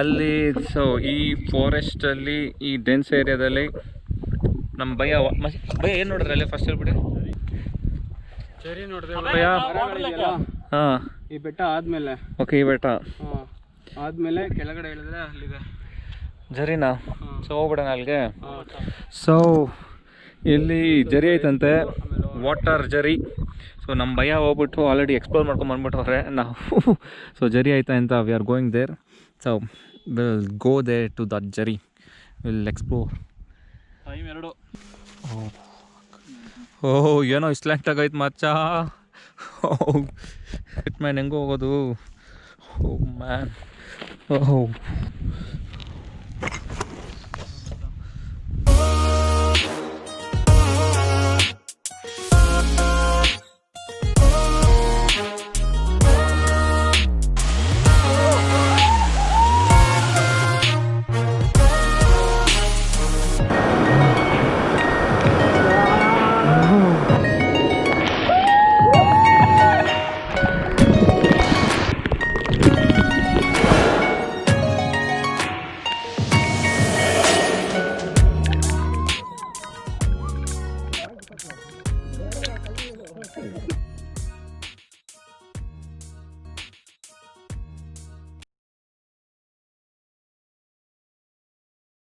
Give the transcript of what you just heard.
ಅಲ್ಲಿ ಸೊ ಈ ಫಾರೆಸ್ಟಲ್ಲಿ ಈ ಡೆನ್ಸ್ ಏರಿಯಾದಲ್ಲಿ ನಮ್ಮ ಭಯ ಏನು ನೋಡಿದ್ರೆ ಅಲ್ಲಿ ಫಸ್ಟ್ ಹೇಳ್ಬಿಡಿ. ಸರಿ ನೋಡಿದೆ ಹಾಂ ಈ ಬೆಟ್ಟ ಆದಮೇಲೆ ಓಕೆ ಈ ಬೆಟ್ಟ ಆದಮೇಲೆ ಕೆಳಗಡೆ ಇಳಿದ್ರೆ ಅಲ್ಲಿದೆ ಜರಿನಾ. ಸೊ ಹೋಗ್ಬಿಡೋಣ ಅಲ್ಲಿಗೆ. ಸೊ ಇಲ್ಲಿ ಜರಿ ಐತಂತೆ, ವಾಟರ್ ಜರಿ. ಸೊ ನಮ್ಮ ಭಯ ಹೋಗ್ಬಿಟ್ಟು ಆಲ್ರೆಡಿ ಎಕ್ಸ್ಪ್ಲೋರ್ ಮಾಡ್ಕೊಂಡು ಬಂದ್ಬಿಟ್ಟವ್ರೆ ನಾವು. ಸೊ ಜರಿ ಐತೆ ಅಂತ we are going there. So will go there to that ಜರಿ, ವಿಲ್ ಎಕ್ಸ್ಪ್ಲೋರ್. ಟೈಮ್ 2. ಓಹ್ ಏನೋ ಇಸ್ಲಾಂಟ್ ಆಗೈತೆ ಮಚ್ಚ. ಮ್ಯಾನ್ ಹೆಂಗೆ ಹೋಗೋದು? ಓ ಮ್ಯಾನ್, ಓಹ್